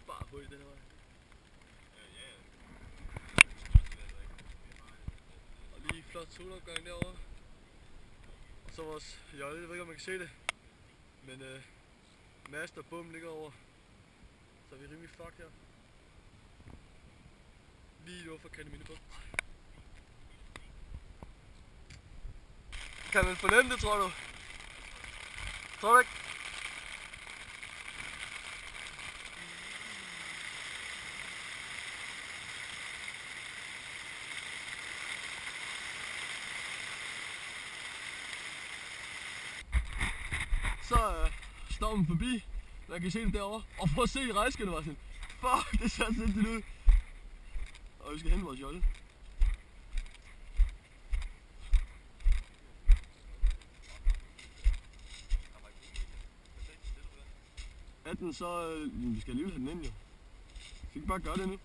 bare på i den her vej. Og lige flot solopgang derovre. Og så vores jolle, jeg ved ikke om man kan se det. Men mast og bum ligger over. Så er vi rimelig fucked her. Lige over for Kerteminde-bugt. Kan man fornemme det, tror du? Tror du ikke? Så står man forbi. Man kan se det derovre. Og prøv at se rejskerne, var sådan. Fuck, det ser sindssygt ud. Og vi skal hente vores jolle. Er den så... vi skal alligevel have den ind, jo. Vi kan bare gøre det nu.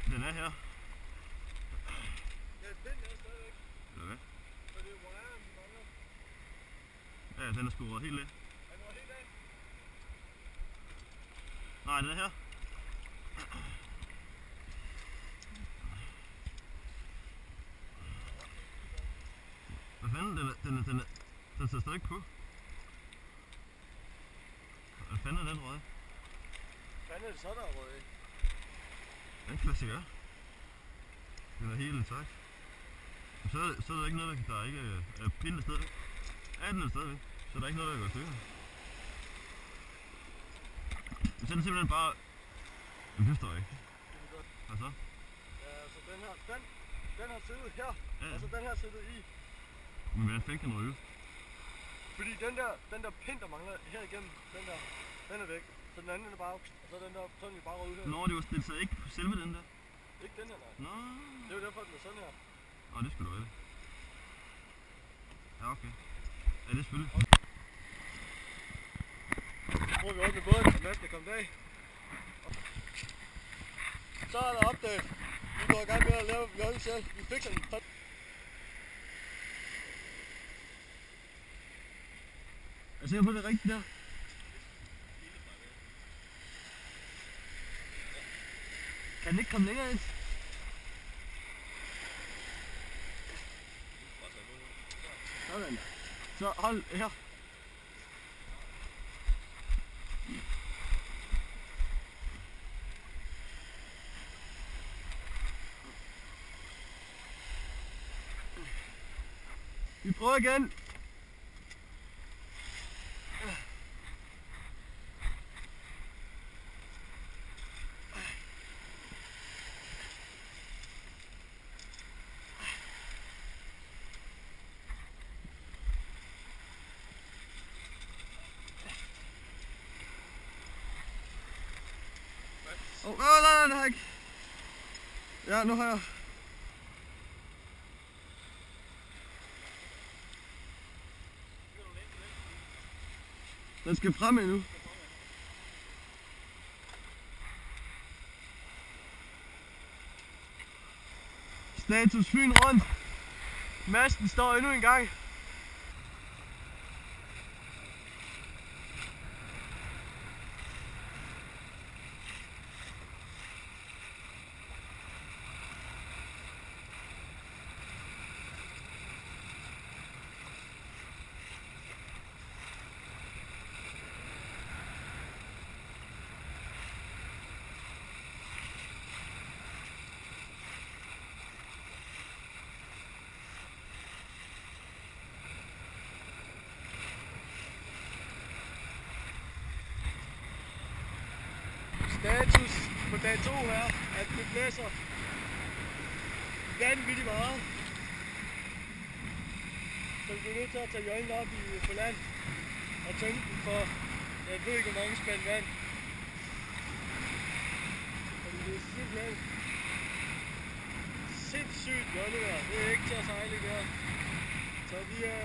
Den er her. Ja, den er stadigvæk. Eller hvad? Og det er wiren, den mangler. Ja, den er sgu røget helt af. Er den røget helt af? Nej, den er her. Hvad fanden? Den sidder stadig på. Hvad fanden er den røget? Hvad fanden er det så, der er røget af? Den klassiker. Den er helt intakt. Så er der ikke noget, der ikke er pinden stadigvæk. Ja, den er stadigvæk. Så er der ikke noget, der går i stykker. Så er den simpelthen bare... Den forstår jeg ikke. Hvad så? Ja, altså den har siddet her, ja. Og så den her siddet i. Men hvordan fik den ryge? Fordi den der pind, der mangler her igennem, den er væk. Så den anden er bare, og så er den der, så er den bare rød her. Nå, det sad ikke på selve den der? Ikke den her, nej. Nå. Det er jo derfor, den er sådan her. Nå, det skulle du være. Ja, okay. Ja, det er selvfølgelig. Så prøver vi op med båden, og Mads kan komme af. Så er der update. Vi går i gang med at lave jolle selv. Vi fikser den. Jeg ser på det rigtigt der. Kan den ikke komme længere ind? Sådan. Så hold her. Vi prøver igen. Nej. Ja, nu har jeg. Den skal frem endnu. Status Fyn rundt. Masten står endnu en gang. Status på dag 2 her, at det blæser vanvittigt meget. Så vi bliver nødt til at tage jollen op på land og tømme den for, jeg ved ikke hvor mange spand vand. Fordi det er simpelthen sindssygt jollevejr. Det er ikke til at sejle der. Så vi er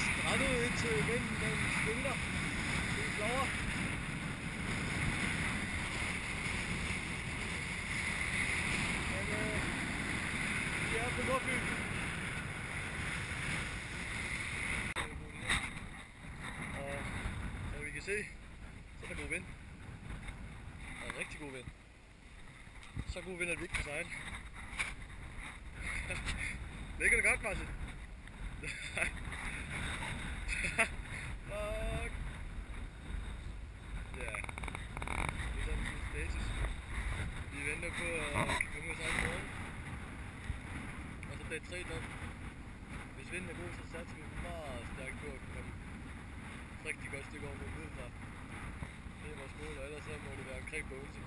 strandet indtil vinden den svinger. Det er flore. Men vi er på Nordfyn. Og som vi kan se, så er der god vind. Der er rigtig god vind. Så god vind, at vi ikke kan sejle. Ligger det godt, Martin? Fuck. Ja. Det er sådan en status. Vi venter på at komme ud og sejle i morgen. Og så dag 3 op. Hvis vinden er god, så satser vi meget stærkt på at komme et rigtig godt stykke over mod Middelfart. Det er vores mål, og ellers så må det være omkring Bogense.